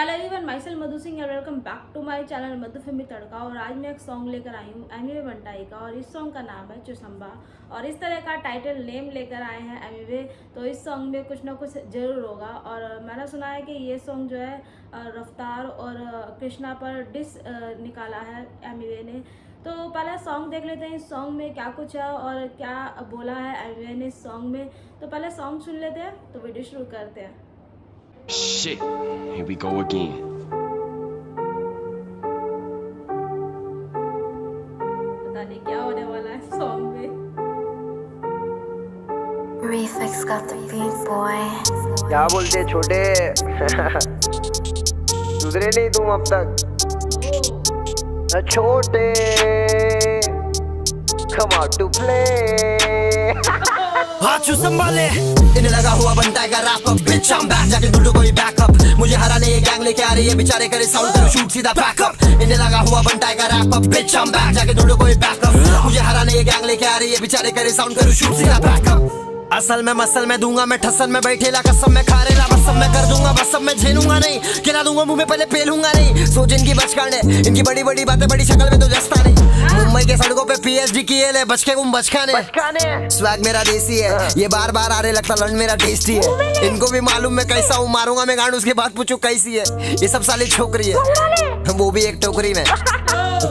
Hello everyone, myself Madhu Singh and welcome back to my channel Madhu Filmy Tadka. और आज मैं एक सॉन्ग लेकर आई हूँ एमिवे बंटाई का, और इस सॉन्ग का नाम है चुसंबा। और इस तरह का टाइटल नेम लेकर आए हैं एमिवे, तो इस सॉन्ग में कुछ ना कुछ जरूर होगा। और मैंने सुना है कि ये सॉन्ग जो है रफ्तार और कृष्णा पर डिस निकाला है एमिवे ने। तो पहले सॉन्ग देख लेते हैं, इस सॉन्ग में क्या कुछ है और क्या बोला है एमिवे ने इस सॉन्ग में। तो पहले सॉन्ग सुन लेते हैं, तो वीडियो शुरू करते हैं। Shit, here we go again. पता नहीं क्या होने वाला है सॉन्ग में। Reflex got the beat boy. क्या बोलते छोटे सुधरे नहीं तुम अब तक छोटे come out to play हाथ छू संभाले इन्हें लगा हुआ बनता है wrap up beach I'm back जाके ढूंढो कोई बैकअप मुझे हराने ये गैंग लेके आ रही है बेचारे करे साउंड करो शूट सीधा बैकअप इन्हें लगा हुआ बनता है wrap up beach I'm back जाके ढूंढो कोई बैकअप मुझे हराने ये गैंग लेके आ रही है बेचारे करे साउंड करो शूट सीधा बैकअप असल में मसल में दूंगा मैं ठसन में बैठेला कसम में खा रेला बस सब मैं कर दूंगा बस सब मैं झेलूंगा नहीं खिला दूंगा मुंह में पहले पेलूंगा नहीं सोच इनकी बचकाने इनकी बड़ी बड़ी बातें बड़ी शक्ल में तो जस्ता नहीं मुंबई के सड़कों पे पीएचडी किए ले बचके गुम बचकाने स्वैग मेरा देसी है ये बार बार आ रहे लगता लंड मेरा टेस्टी है इनको भी मालूम मैं कैसा हूँ मारूंगा मैं गांड उसके बाद पूछू कैसी है ये सब साली छोकरी है वो भी एक टोकरी में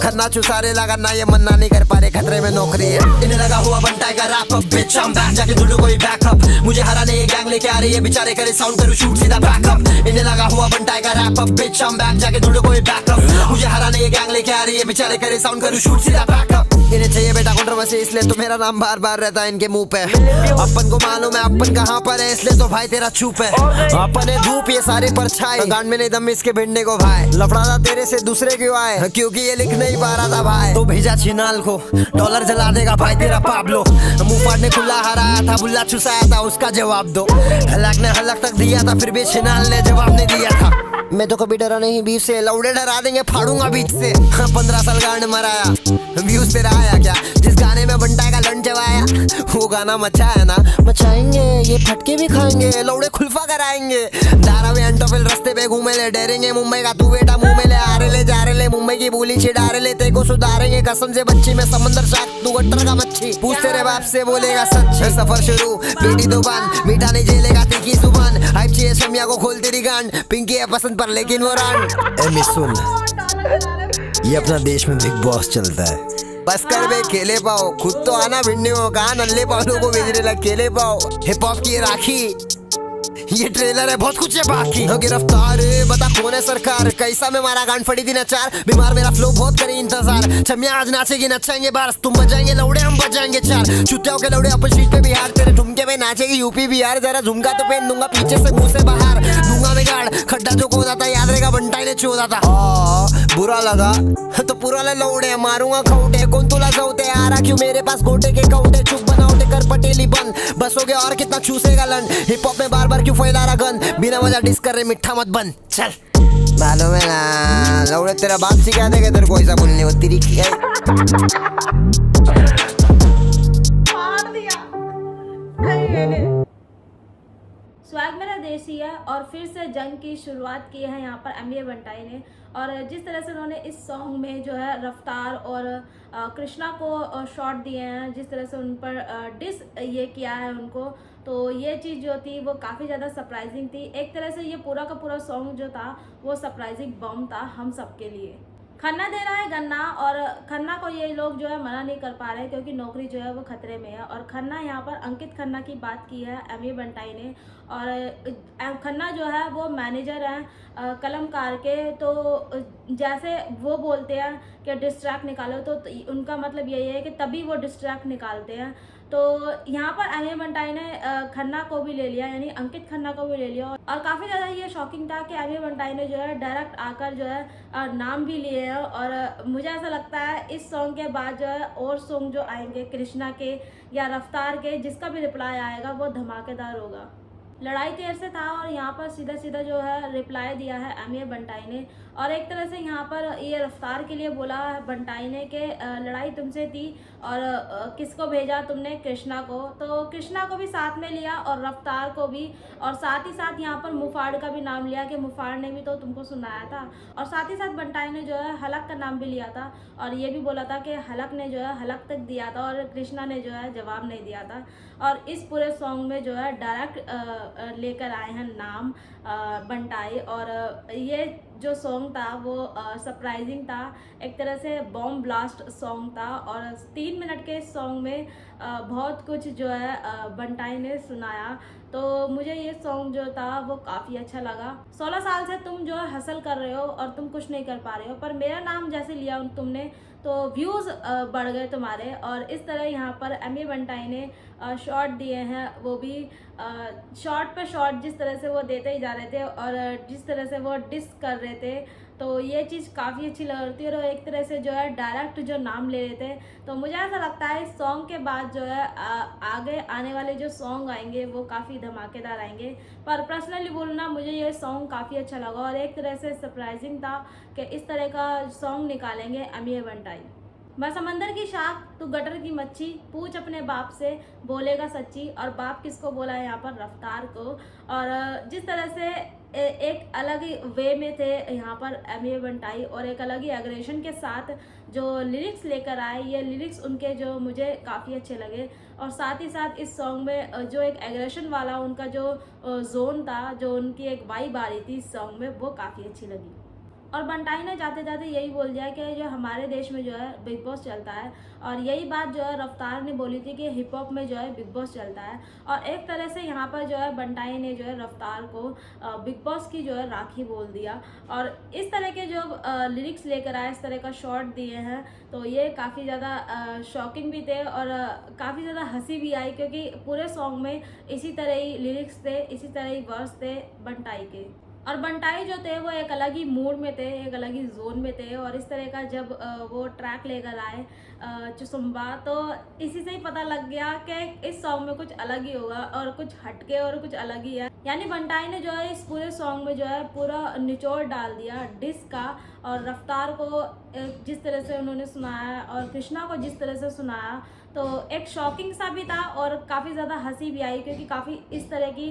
खन्ना चुसारे लगा ना ये मन्ना नहीं कर पा रहे खतरे में नौकरी है इन्हें लगा हुआ बनता है wrap up beach I'm back जाके ढूंढो कोई बैकअप मुझे हराने ये गैंग लेके आ रही है बेचारे करे साउंड करो शूट सीधा बैकअप इन्हें लगा हुआ बनता है wrap up beach I'm back जाके ढूंढो कोई बैकअप मुझे हराने ये गैंग लेके आ रही है बेचारे करे साउंड करो शूट सीधा बैकअप इन्हें चाहिए बेटा कंट्रोवर्सी इसलिए तो मेरा नाम बार बार रहता है इनके मुंह पे अपन को मालूम है अपन कहाँ पर है इसलिए तो भाई तेरा चुप है अपन है धूप ये सारे परछाई गांड में नहीं दम इसके भिड़ने को भाई लफड़ा था तेरे से दूसरे क्यों आए क्योंकि ये लिख नहीं पा रहा था भाई तो भेजा छिनाल को डॉलर जला देगा भाई तेरा पाब्लो मुंह फाड़ने खुला हराया था बुल्ला चुसाया था उसका जवाब दो हलक ने हलक तक दिया था फिर भी छिनाल ने जवाब नहीं दिया था मैं तो कभी डरा नहीं बीफ से लौड़े डरा देंगे फाड़ूंगा बीच से 15 साल गांड मराया व्यूज तेरा आया क्या जिस गाने में बंटा का लंच चबाया वो गाना मचाया ना मचाएंगे ये फटके भी खाएंगे लौड़े खुलफा कराएंगे दारा में एंटोफिल रास्ते पे घूमे ले डरेंगे मुंबई का तू बेटा मुंह में ले आ रहे ले जा रहे ले मुंबई की बोली छिड़ा रहे ले तेरे को सुधारेंगे कसम से बच्ची में समंदर शाक तू गट्टर का मच्छी पूछ तेरे बाप से बोलेगा सच सफर शुरू बेटी दुकान मीठा नहीं झेलेगा तीखी जुबान हाइप चाहिए शमिया को खोल तेरी गांड पिंकी है पसंद पर लेकिन वो रांड एमी सुन ये अपना देश में बिग बॉस चलता है बस कर बे खेले पाओ खुद तो आना भिड़ने हो कहा नल्ले पालों को भेजने लग खेले पाओ हिप हॉप की राखी ये ट्रेलर है बहुत कुछ है बाकी गिरफ्तार बता कौन है सरकार कैसा में मारा गांड फड़ी थी नचार बीमार मेरा फ्लो बहुत करे इंतजार छमिया आज नाचेगी नचाएंगे बारस तुम बजाएंगे लौड़े हम बजाएंगे चार चुतियाओं के लौड़े अपन शीट पे बिहार तेरे ठुमके में नाचेगी यूपी बिहार जरा झुमका तो पहन दूंगा पीछे से मुंह से बाहर दूंगा मैं गाड़ खड्डा जो खोदा था याद रहेगा बंटाई ने चोदा था बुरा लगा तो पूरा ले लौड़े मारूंगा खौटे कौन तुला सौते आ रहा क्यों मेरे पास गोटे के कौटे चुप बनाओटे कर पटेली बंद बस हो गया और कितना चूसेगा लन हिप हॉप में बार बार क्यों फैला रहा गन बिना वजह डिस कर रहे मिठा मत बन चल मालूम है ना लौड़े तेरा बाप सिखा देगा तेरे को ऐसा बोलने वो तेरी स्वैग मेरा देसी है और फिर से जंग की शुरुआत की है यहाँ पर एमिवे बंटाई ने। और जिस तरह से उन्होंने इस सॉन्ग में जो है रफ्तार और कृष्णा को शॉट दिए हैं, जिस तरह से उन पर डिस ये किया है उनको, तो ये चीज़ जो थी वो काफ़ी ज़्यादा सरप्राइजिंग थी। एक तरह से ये पूरा का पूरा सॉन्ग जो था वो सरप्राइजिंग बम था हम सब के लिए। खन्ना दे रहा है गन्ना, और खन्ना को ये लोग जो है मना नहीं कर पा रहे क्योंकि नौकरी जो है वो खतरे में है। और खन्ना यहाँ पर अंकित खन्ना की बात की है एमिवे बंटाई ने। और खन्ना जो है वो मैनेजर हैं कलमकार के, तो जैसे वो बोलते हैं कि डिस्ट्रैक्ट निकालो तो उनका मतलब यही है कि तभी वो डिस्ट्रैक्ट निकालते हैं। तो यहाँ पर एमिवे बंटाई ने खन्ना को भी ले लिया, यानी अंकित खन्ना को भी ले लिया। और काफ़ी ज़्यादा ये शॉकिंग था कि एमिवे बंटाई ने जो है डायरेक्ट आकर जो है नाम भी लिए हैं। और मुझे ऐसा लगता है इस सॉन्ग के बाद जो है और सॉन्ग जो आएंगे कृष्णा के या रफ्तार के, जिसका भी रिप्लाई आएगा वो धमाकेदार होगा। लड़ाई तेर से था और यहाँ पर सीधा सीधा जो है रिप्लाई दिया है एमए बंटाई ने। और एक तरह से यहाँ पर ये रफ्तार के लिए बोला है बंटाई ने कि लड़ाई तुमसे थी और किसको भेजा तुमने, कृष्णा को, तो कृष्णा को भी साथ में लिया और रफ्तार को भी, और साथ ही साथ यहाँ पर मुफाड़ का भी नाम लिया कि मुफाड़ ने भी तो तुमको सुनाया था। और साथ ही साथ बंटाई ने जो है हलक का नाम भी लिया था और ये भी बोला था कि हलक ने जो है हलक तक दिया था और कृष्णा ने जो है जवाब नहीं दिया था। और इस पूरे सॉन्ग में जो है डायरेक्ट लेकर आए हैं नाम बंटाई। और ये जो सॉन्ग था वो सरप्राइजिंग था, एक तरह से बॉम्ब ब्लास्ट सॉन्ग था। और 3 मिनट के इस सॉन्ग में बहुत कुछ जो है बंटाई ने सुनाया, तो मुझे ये सॉन्ग जो था वो काफ़ी अच्छा लगा। 16 साल से तुम जो है हसल कर रहे हो और तुम कुछ नहीं कर पा रहे हो, पर मेरा नाम जैसे लिया तुमने तो व्यूज़ बढ़ गए तुम्हारे। और इस तरह यहाँ पर एमए बंटाई ने शॉट दिए हैं, वो भी शॉट पे शॉट जिस तरह से वो देते ही जा रहे थे और जिस तरह से वो डिस कर रहे थे, तो ये चीज़ काफ़ी अच्छी लग रही थी। और एक तरह से जो है डायरेक्ट जो नाम ले रहे थे, तो मुझे ऐसा लगता है इस सॉन्ग के बाद जो है आगे आने वाले जो सॉन्ग आएंगे वो काफ़ी धमाकेदार आएंगे। पर पर्सनली बोलना मुझे ये सॉन्ग काफ़ी अच्छा लगा और एक तरह से सरप्राइजिंग था कि इस तरह का सॉन्ग निकालेंगे एमए बंटाई। मैं समंदर की शाख तू गटर की मच्छी, पूछ अपने बाप से बोलेगा सच्ची। और बाप किसको बोला है यहाँ पर, रफ्तार को। और जिस तरह से एक अलग ही वे में थे यहाँ पर एमए बंटाई और एक अलग ही एग्रेशन के साथ जो लिरिक्स लेकर आए, ये लिरिक्स उनके जो मुझे काफ़ी अच्छे लगे। और साथ ही साथ इस सॉन्ग में जो एक एग्रेशन वाला उनका जो जोन था, जो उनकी एक वाइब आ रही थी इस सॉन्ग में, वो काफ़ी अच्छी लगी। और बंटाई ने जाते जाते यही बोल दिया कि जो हमारे देश में जो है बिग बॉस चलता है, और यही बात जो है रफ्तार ने बोली थी कि हिप हॉप में जो है बिग बॉस चलता है। और एक तरह से यहाँ पर जो है बंटाई ने जो है रफ्तार को बिग बॉस की जो है राखी बोल दिया। और इस तरह के जो लिरिक्स लेकर आए, इस तरह का शॉट दिए हैं, तो ये काफ़ी ज़्यादा शॉकिंग भी थे और काफ़ी ज़्यादा हंसी भी आई, क्योंकि पूरे सॉन्ग में इसी तरह ही लिरिक्स थे, इसी तरह ही वर्स थे बंटाई के। और बंटाई जो थे वो एक अलग ही मूड में थे, एक अलग ही जोन में थे। और इस तरह का जब वो ट्रैक लेकर आए चुसुम्बा, तो इसी से ही पता लग गया कि इस सॉन्ग में कुछ अलग ही होगा और कुछ हटके और कुछ अलग ही है। यानी बंटाई ने जो है इस पूरे सॉन्ग में जो है पूरा निचोड़ डाल दिया डिस का। और रफ्तार को जिस तरह से उन्होंने सुनाया और कृष्णा को जिस तरह से सुनाया, तो एक शॉकिंग सा भी था और काफ़ी ज़्यादा हंसी भी आई, क्योंकि काफ़ी इस तरह की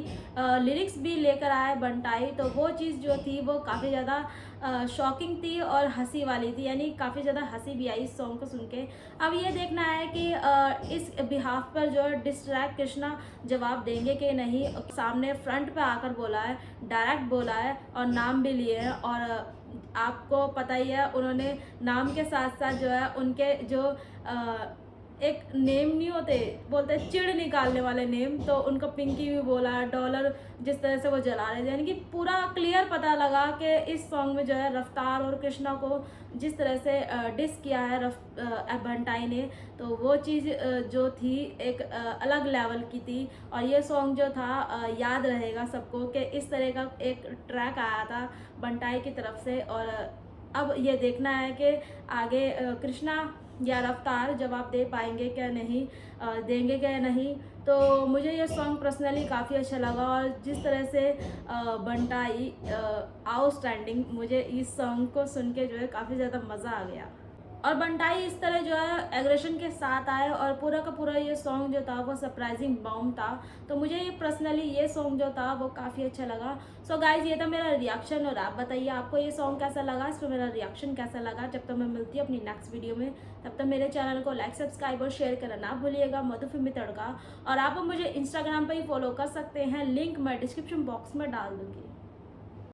लिरिक्स भी लेकर आए बंटाई। तो वो चीज़ जो थी वो काफ़ी ज़्यादा शॉकिंग थी और हंसी वाली थी, यानी काफ़ी ज़्यादा हंसी भी आई इस सॉन्ग को सुन के। अब ये देखना है कि इस बिहाफ पर जो है डिस ट्रैक कृष्णा जवाब देंगे कि नहीं। सामने फ्रंट पे आकर बोला है, डायरेक्ट बोला है और नाम भी लिए हैं। और आपको पता ही है उन्होंने नाम के साथ साथ जो है उनके जो एक नेम नहीं होते, बोलते चिड़ निकालने वाले नेम, तो उनका पिंकी भी बोला, डॉलर जिस तरह से वो जला रहे थे, यानी कि पूरा क्लियर पता लगा कि इस सॉन्ग में जो है रफ्तार और कृष्णा को जिस तरह से डिस किया है बंटाई ने, तो वो चीज़ जो थी एक अलग लेवल की थी। और ये सॉन्ग जो था याद रहेगा सबको कि इस तरह का एक ट्रैक आया था बंटाई की तरफ से। और अब ये देखना है कि आगे कृष्णा या रफ्तार जवाब दे पाएंगे क्या नहीं, देंगे क्या नहीं। तो मुझे ये सॉन्ग पर्सनली काफ़ी अच्छा लगा और जिस तरह से बंटाई आउटस्टैंडिंग, मुझे इस सॉन्ग को सुन के जो है काफ़ी ज़्यादा मज़ा आ गया। और बंटाई इस तरह जो है एग्रेशन के साथ आए और पूरा का पूरा ये सॉन्ग जो था वो सरप्राइजिंग बॉम्ब था। तो मुझे ये पर्सनली ये सॉन्ग जो था वो काफ़ी अच्छा लगा। सो गाइज, ये था मेरा रिएक्शन और आप बताइए आपको ये सॉन्ग कैसा लगा, इस पर मेरा रिएक्शन कैसा लगा। जब तक मैं मिलती हूँ अपनी नेक्स्ट वीडियो में, तब तक मेरे चैनल को लाइक, सब्सक्राइब और शेयर करना ना भूलिएगा। मधुफिल्मी तड़का। और आप मुझे इंस्टाग्राम पर ही फॉलो कर सकते हैं, लिंक मैं डिस्क्रिप्शन बॉक्स में डाल दूँगी।